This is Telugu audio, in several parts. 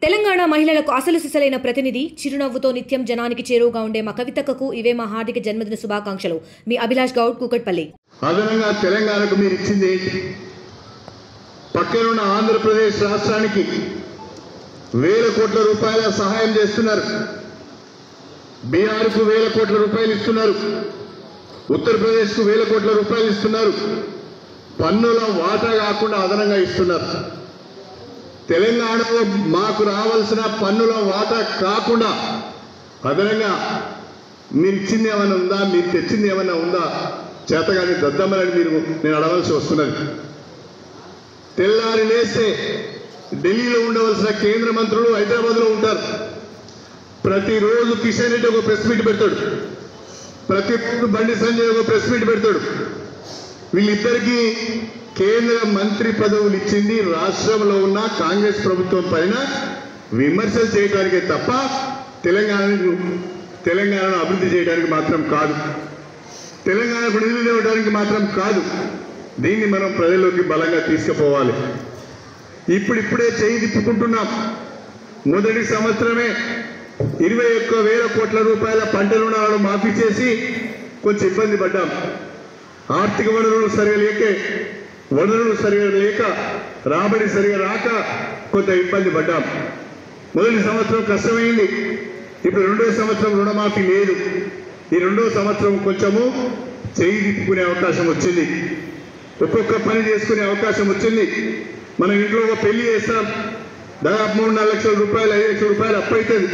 తెలంగాణ మహిళలకు అసలు సిసలైన ప్రతినిధి, చిరునవ్వుతో నిత్యం జనానికి చేరువగా ఉండే మా కవితక్కకు ఇవే మా హార్దిక జన్మదిన శుభాకాంక్షలు. మీ అభిలాష్ గౌడ్, కూకట్పల్లి. అదనంగా తెలంగాణకు మీరు ఇచ్చింది ఏంటి? పక్కనున్న ఆంధ్రప్రదేశ్ రాష్ట్రానికి వేల కోట్ల రూపాయల సహాయం చేస్తున్నారు. బీహార్కు వేల కోట్ల రూపాయలు ఇస్తున్నారు. ఉత్తరప్రదేశ్కు వేల కోట్ల రూపాయలు ఇస్తున్నారు. పన్నుల వాటా కాకుండా అదనంగా ఇస్తున్నారు. తెలంగాణలో మాకు రావాల్సిన పన్నుల వాటా కాకుండా అదనంగా మీరు ఇచ్చింది ఏమైనా ఉందా, మీరు తెచ్చింది ఏమైనా ఉందా? చేతగాని దద్దమ్మలని నేను అడగాల్సి వస్తున్నది. తెల్లారి లేస్తే ఢిల్లీలో ఉండవలసిన కేంద్ర మంత్రులు హైదరాబాద్లో ఉంటారు. ప్రతిరోజు కిషన్ రెడ్డి ఒక ప్రెస్ మీట్ పెడతాడు. ప్రతిరోజు బండి సంజయ్ ఒక ప్రెస్ మీట్ పెడతాడు. వీళ్ళిద్దరికీ కేంద్ర మంత్రి పదవులు ఇచ్చింది రాష్ట్రంలో ఉన్న కాంగ్రెస్ ప్రభుత్వం పైన విమర్శలు చేయడానికే తప్ప తెలంగాణను అభివృద్ధి చేయడానికి మాత్రం కాదు, తెలంగాణకు నిధులు ఇవ్వడానికి మాత్రం కాదు. దీన్ని మనం ప్రజల్లోకి బలంగా తీసుకుపోవాలి. ఇప్పుడిప్పుడే చేయి తిప్పుకుంటున్నాం. మొదటి సంవత్సరమే 21,000 కోట్ల రూపాయల పంట రుణాలను మాఫీ చేసి కొంచెం ఇబ్బంది పడ్డాం. ఆర్థిక వనరులు సరిగా లేక రాబడి సరిగా రాక కొంత ఇబ్బంది పడ్డాం. మొదటి సంవత్సరం కష్టమైంది. ఇప్పుడు రెండో సంవత్సరం రుణమాఫీ లేదు. ఈ రెండో సంవత్సరం కొంచెము చేయి తిప్పుకునే అవకాశం వచ్చింది. ఒక్కొక్క పని చేసుకునే అవకాశం వచ్చింది. మనం ఇంట్లో ఒక పెళ్లి చేస్తాం, దాదాపు 3-4 లక్షల రూపాయలు 5 లక్షల రూపాయలు అప్పు అవుతుంది.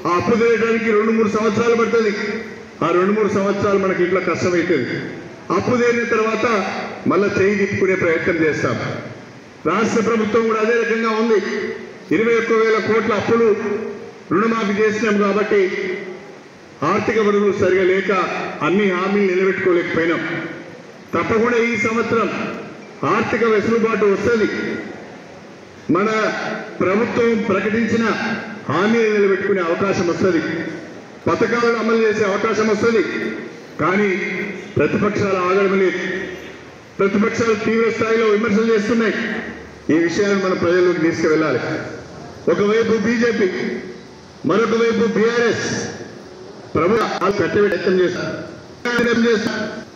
ఆ అప్పు తీయడానికి 2-3 సంవత్సరాలు పడుతుంది. ఆ 2-3 సంవత్సరాలు మనకి ఇట్లా కష్టమవుతుంది. అప్పు తీరిన తర్వాత మళ్ళీ చేయి తిప్పుకునే ప్రయత్నం చేస్తాం. రాష్ట్ర ప్రభుత్వం కూడా అదే రకంగా ఉంది. 21,000 కోట్ల అప్పులు రుణమాఫీ చేసినాం కాబట్టి ఆర్థిక వనరులు సరిగా లేక అన్ని హామీలు నిలబెట్టుకోలేకపోయినాం. తప్పకుండా ఈ సంవత్సరం ఆర్థిక వెసులుబాటు వస్తుంది. మన ప్రభుత్వం ప్రకటించిన హామీలు నిలబెట్టుకునే అవకాశం వస్తుంది. పథకాలను అమలు చేసే అవకాశం వస్తుంది. కానీ ప్రతిపక్షాలు ఆగడం లేదు. ప్రతిపక్షాలు తీవ్ర స్థాయిలో విమర్శలు చేస్తున్నాయి. ఈ విషయాన్ని మన ప్రజల్లోకి తీసుకువెళ్ళాలి. ఒకవైపు బీజేపీ, మరొక వైపు బీఆర్ఎస్ ప్రభుత్వాలు కట్టబెట్టం చేస్తారు,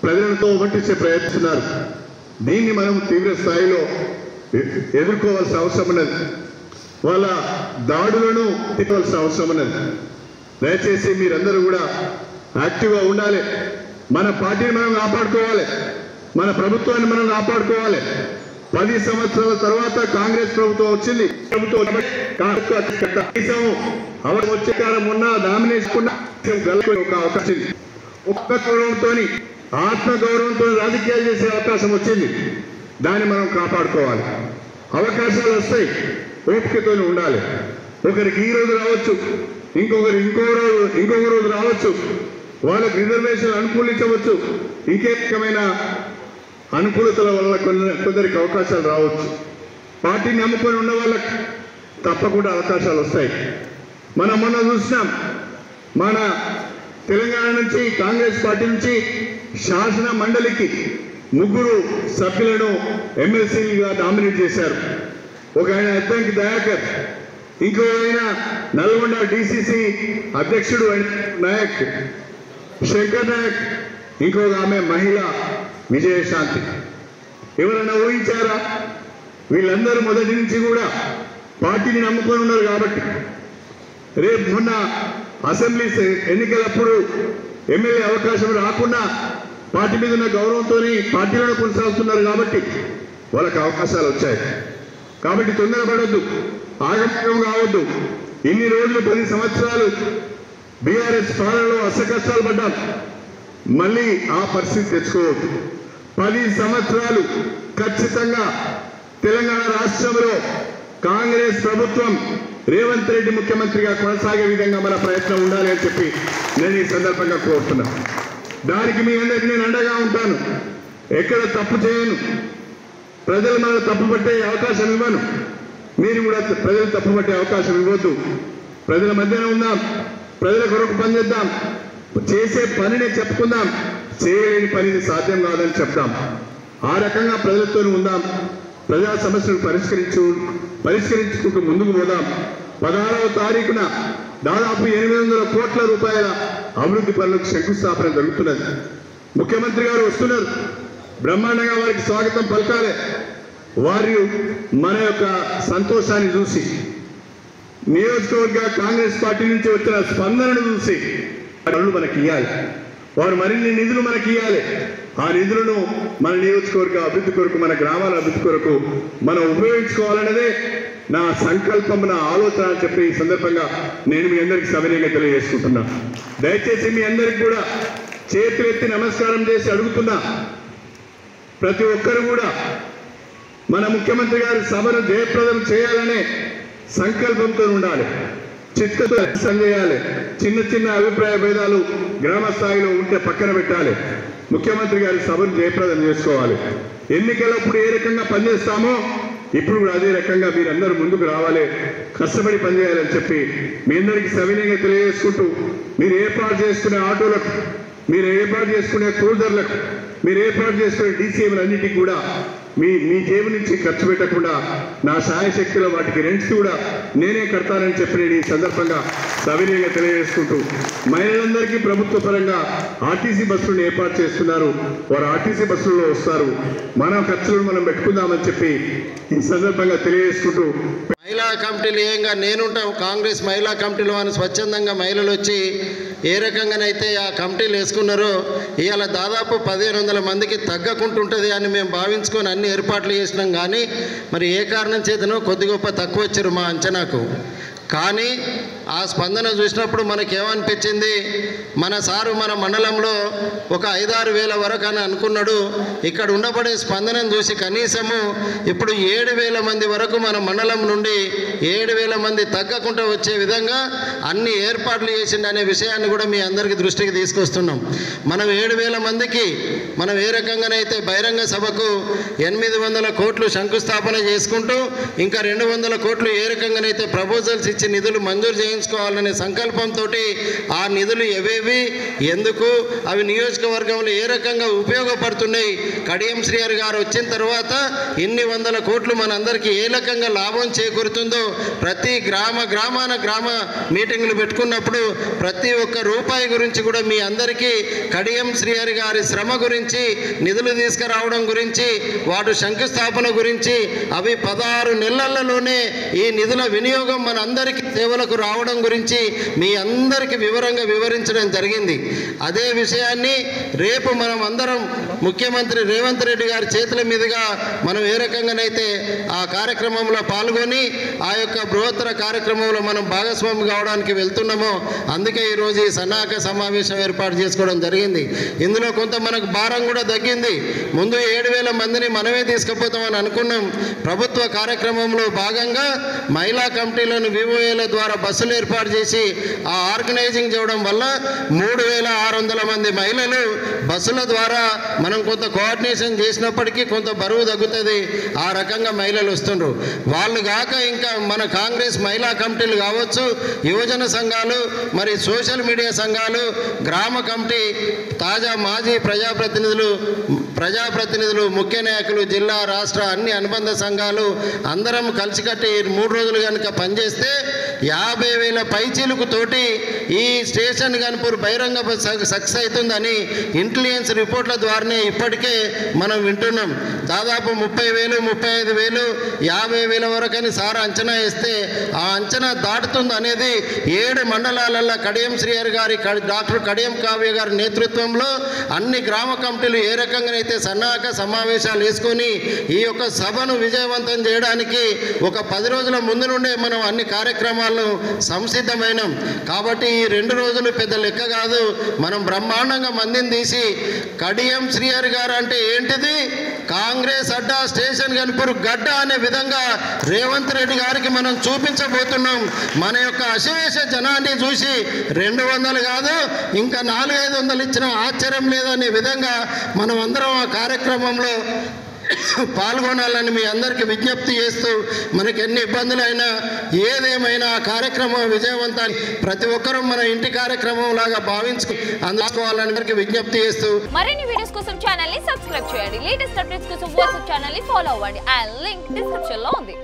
ప్రజలతో పట్టించే ప్రయత్నిస్తున్నారు. దీన్ని మనం తీవ్ర స్థాయిలో ఎదుర్కోవాల్సిన అవసరం ఉన్నది. వాళ్ళ దాడులను తిప్పవలసిన అవసరం ఉన్నది. దయచేసి మీరందరూ కూడా యాక్టివ్గా ఉండాలి. మన పార్టీని మనం కాపాడుకోవాలి. మన ప్రభుత్వాన్ని మనం కాపాడుకోవాలి. 10 సంవత్సరాల తర్వాత కాంగ్రెస్ ప్రభుత్వం వచ్చింది. వచ్చేకాలం ఉన్న నామినేషన్ ఒక అవకాశం, ఒక్క గౌరవంతో ఆత్మగౌరవంతో రాజకీయాలు చేసే అవకాశం వచ్చింది. దాన్ని మనం కాపాడుకోవాలి. అవకాశాలు వస్తాయి, ఓపికతో ఉండాలి. ఒకరికి ఈ రోజు రావచ్చు, ఇంకొకరు ఇంకొక రోజు రావచ్చు. వాళ్ళకి రిజర్వేషన్ అనుకూలించవచ్చు. ఇంకే రకమైన అనుకూలతల వల్ల కొందరికి అవకాశాలు రావచ్చు. పార్టీని నమ్ముకొని ఉన్న వాళ్ళకి తప్పకుండా అవకాశాలు వస్తాయి. మనం మొన్న చూసినాం, మన తెలంగాణ నుంచి కాంగ్రెస్ పార్టీ నుంచి శాసన మండలికి 3 సభ్యులను ఎమ్మెల్సీలుగా నామినేట్ చేశారు. ఒక ఆయన అద్దంకి దయాకర్, ఇంకో ఆయన నల్గొండ డిసిసి అధ్యక్షుడు నాయక్ శంకర్ నాయక్, ఇంకొక ఆమె మహిళ విజయశాంతి. ఎవరైనా ఊహించారా? వీళ్ళందరూ మొదటి నుంచి కూడా పార్టీని నమ్ముకొని ఉన్నారు కాబట్టి రేపు మొన్న అసెంబ్లీ ఎన్నికలప్పుడు ఎమ్మెల్యే అవకాశం రాకుండా పార్టీ మీద ఉన్న గౌరవంతో పార్టీలోనే కొనసాగుతున్నారు కాబట్టి వాళ్ళకి అవకాశాలు వచ్చాయి. కాబట్టి తొందరపడద్దు, ఆగమనం కావద్దు. ఇన్ని రోజులు 10 సంవత్సరాలు బీఆర్ఎస్ పాలనలో అష్టకష్టాలు పడ్డాం. మళ్ళీ ఆ పరిస్థితి తెచ్చుకోవద్దు. 10 సంవత్సరాలు ఖచ్చితంగా తెలంగాణ రాష్ట్రంలో కాంగ్రెస్ ప్రభుత్వం రేవంత్ రెడ్డి ముఖ్యమంత్రిగా కొనసాగే విధంగా మన ప్రయత్నం ఉండాలి అని చెప్పి నేను ఈ సందర్భంగా కోరుతున్నా. దానికి మీ అందరికీ నేను అండగా ఉంటాను. ఎక్కడ తప్పు చేయను. ప్రజలు మన తప్పు పట్టే అవకాశం ఇవ్వను. మీరు కూడా ప్రజలు తప్పు పట్టే అవకాశం ఇవ్వద్దు. ప్రజల మధ్యన ఉందాం, ప్రజల కొరకు పనిచేద్దాం, చేసే పనిని చెప్పుకుందాం, చేయలేని పనిని సాధ్యం కాదని చెప్తాం. ఆ రకంగా ప్రజలతో ఉందాం. ప్రజా సమస్యలు పరిష్కరించుకుంటూ ముందుకు పోదాం. 16వ తారీఖున దాదాపు 800 కోట్ల రూపాయల అభివృద్ధి పనులకు శంకుస్థాపన జరుగుతున్నది. ముఖ్యమంత్రి గారు వస్తున్నారు, బ్రహ్మాండంగా వారికి స్వాగతం పలకాలి. వారు మన యొక్క సంతోషాన్ని చూసి, నియోజకవర్గ కాంగ్రెస్ పార్టీ నుంచి వచ్చిన స్పందనను చూసి వాళ్ళు మనకి ఇవ్వాలి. వారు మరిన్ని నిధులు మనకి ఇవ్వాలి. ఆ నిధులను మన నియోజకవర్గ అభివృద్ధి కొరకు, మన గ్రామాల అభివృద్ధి కొరకు మనం ఉపయోగించుకోవాలన్నదే నా సంకల్పం, నా ఆలోచన అని చెప్పి ఈ సందర్భంగా నేను మీ అందరికీ సవినయంగా తెలియజేసుకుంటున్నా. దయచేసి మీ అందరికి కూడా చేతులెత్తి నమస్కారం చేసి అడుగుతున్నా, ప్రతి ఒక్కరు కూడా మన ముఖ్యమంత్రి గారి సభను జయప్రదం చేయాలనే సంకల్పంతో ఉండాలి, చిత్తతో చేయాలి. చిన్న చిన్న అభిప్రాయ భేదాలు గ్రామ స్థాయిలో ఉంటే పక్కన పెట్టాలి. ముఖ్యమంత్రి గారి సభను జయప్రదం చేసుకోవాలి. ఎన్నికలప్పుడు ఏ రకంగా పనిచేస్తామో ఇప్పుడు కూడా అదే రకంగా మీరందరూ ముందుకు రావాలి, కష్టపడి పనిచేయాలని చెప్పి మీ అందరికీ సవినయంగా తెలియజేసుకుంటూ, మీరు ఏర్పాటు చేసుకునే ఆటోలకు, మీరు ఏర్పాటు చేసుకునే క్రూజర్లకు, మీరు ఏర్పాటు చేసుకునే డీసీఎంలన్నిటికీ కూడా మీ జేబు నుంచి ఖర్చు పెట్టకుండా నా సాయశక్తిలో వాటికి రెంట్స్ కూడా నేనే కడతానని చెప్పి నేను ఈ సందర్భంగా సవినయంగా తెలియజేసుకుంటూ, మహిళలందరికీ ప్రభుత్వ పరంగా ఆర్టీసీ బస్సులను ఏర్పాటు చేస్తున్నారు. వారు ఆర్టీసీ బస్సులలో వస్తారు, మన ఖర్చులను మనం పెట్టుకుందామని చెప్పి ఈ సందర్భంగా తెలియజేసుకుంటూ, మహిళా కమిటీలు ఏంగా నేనుంటాం, కాంగ్రెస్ మహిళా కమిటీలు అని స్వచ్ఛందంగా మహిళలు వచ్చి ఏ రకంగానైతే ఆ కమిటీలు వేసుకున్నారో ఇవాళ దాదాపు 1500 మందికి తగ్గకుంటుంటుంది అని మేము భావించుకొని అన్ని ఏర్పాట్లు చేసినాం. కానీ మరి ఏ కారణం చేతనో కొద్ది గొప్ప తక్కువ వచ్చారు మా అంచనాకు. కానీ ఆ స్పందన చూసినప్పుడు మనకేమనిపించింది, మన సారు మన మండలంలో ఒక 5-6 వేల వరకు అని అనుకున్నాడు. ఇక్కడ ఉండబడే స్పందనను చూసి కనీసము ఇప్పుడు 7,000 మంది వరకు మన మండలం నుండి 7,000 మంది తగ్గకుండా వచ్చే విధంగా అన్ని ఏర్పాట్లు చేసిండు అనే విషయాన్ని కూడా మీ అందరికీ దృష్టికి తీసుకొస్తున్నాం. మనం 7,000 మందికి మనం ఏ రకంగానైతే బహిరంగ సభకు 800 కోట్లు శంకుస్థాపన చేసుకుంటూ ఇంకా 200 కోట్లు ఏ రకంగానైతే ప్రపోజల్స్ ఇచ్చి నిధులు మంజూరు చేయించుకోవాలనే సంకల్పంతో ఆ నిధులు ఏవేవి, ఎందుకు, అవి నియోజకవర్గంలో ఏ రకంగా ఉపయోగపడుతున్నాయి, కడియం శ్రీహరి గారు వచ్చిన తర్వాత ఇన్ని 100 కోట్లు మనందరికీ ఏ రకంగా లాభం చేకూరుతుందో ప్రతి గ్రామ మీటింగ్లు పెట్టుకున్నప్పుడు ప్రతి ఒక్క రూపాయి గురించి కూడా మీ అందరికీ కడియం శ్రీహరి గారి శ్రమ గురించి, నిధులు తీసుకురావడం గురించి, వాటి శంకుస్థాపన గురించి, అవి 16 నెలలలోనే ఈ నిధుల వినియోగం మన అందరికీ సేవలకు రావడం గురించి మీ అందరికీ వివరంగా వివరించడం జరిగింది. అదే విషయాన్ని రేపు మనం అందరం ముఖ్యమంత్రి రేవంత్ రెడ్డి గారి చేతుల మీదుగా మనం ఏ రకంగానైతే ఆ కార్యక్రమంలో పాల్గొని ఆ యొక్క బృహత్తర కార్యక్రమంలో మనం భాగస్వామి కావడానికి వెళ్తున్నామో అందుకే ఈరోజు ఈ సన్నాహక సమావేశం ఏర్పాటు చేసుకోవడం జరిగింది. ఇందులో కొంత మనకు భారం కూడా తగ్గింది. ముందు 7,000 మందిని మనమే తీసుకుపోతామని అనుకున్నాం. ప్రభుత్వ కార్యక్రమంలో భాగంగా మహిళా కమిటీలను వివోఏల ద్వారా బస్సులు ఏర్పాటు చేసి ఆ ఆర్గనైజింగ్ చేయడం వల్ల 3,600 మంది మహిళలు బస్సుల ద్వారా మనం కొంత కోఆర్డినేషన్ చేసినప్పటికీ కొంత బరువు తగ్గుతుంది. ఆ రకంగా మహిళలు వస్తుండ్రు. వాళ్ళు కాక ఇంకా మన కాంగ్రెస్ మహిళా కమిటీలు కావచ్చు, యువజన సంఘాలు, మరి సోషల్ మీడియా సంఘాలు, గ్రామ కమిటీ, తాజా మాజీ ప్రజాప్రతినిధులు, ముఖ్య నాయకులు, జిల్లా రాష్ట్ర అన్ని అనుబంధ సంఘాలు అందరం కలిసికట్టి 3 రోజులు కనుక పనిచేస్తే 50,000 పైచీలుకుతోటి ఈ స్టేషన్ గన్పూర్ బహిరంగ సక్సెస్ అవుతుందని ఇంటెలిజెన్స్ రిపోర్ట్ల ద్వారానే ఇప్పటికే మనం వింటున్నాం. దాదాపు 30,000, 35,000, 50,000 వరకు అని సార్ అంచనా వేస్తే ఆ అంచనా దాటుతుంది అనేది 7 మండలాలలో కడియం శ్రీహరి గారి, డాక్టర్ కడియం కావ్య గారి నేతృత్వంలో అన్ని గ్రామ కమిటీలు ఏ రకంగానైతే సన్నాహక సమావేశాలు వేసుకొని ఈ యొక్క సభను విజయవంతం చేయడానికి ఒక 10 రోజుల ముందు నుండే మనం అన్ని కార్యక్రమాలను సంసిద్ధమైనాం. కాబట్టి ఈ 2 రోజులు పెద్ద లెక్క కాదు. మనం బ్రహ్మాండంగా మందిని తీసి కడియం శ్రీహరి గారు అంటే ఏంటిది, కాంగ్రెస్ అడ్డా, స్టేషన్ గన్పూర్ గడ్డ అనే విధంగా రేవంత్ రెడ్డి గారికి మనం చూపించబోతున్నాం. మన యొక్క అశేష జనాన్ని చూసి 200 కాదు ఇంకా 400-500 ఇచ్చిన ఆశ్చర్యం లేదనే విధంగా మనం అందరం ఆ కార్యక్రమంలో పాల్గొనాలని మీ అందరికీ విజ్ఞప్తి చేస్తూ, మనకి ఎన్ని ఇబ్బందులైనా ఏదేమైనా ఆ కార్యక్రమం విజయవంతాన్ని ప్రతి ఒక్కరూ మన ఇంటి కార్యక్రమం లాగా అందుకోవాలని విజ్ఞప్తి చేస్తూ మరిన్ని వీడియోస్ కోసం ఛానల్ ని సబ్స్క్రైబ్ చేయండి. లేటెస్ట్ అప్డేట్స్ కోసం వాట్సాప్ ఛానల్ ని ఫాలో అవ్వండి. ఆ లింక్ డిస్క్రిప్షన్ లో ఉంది.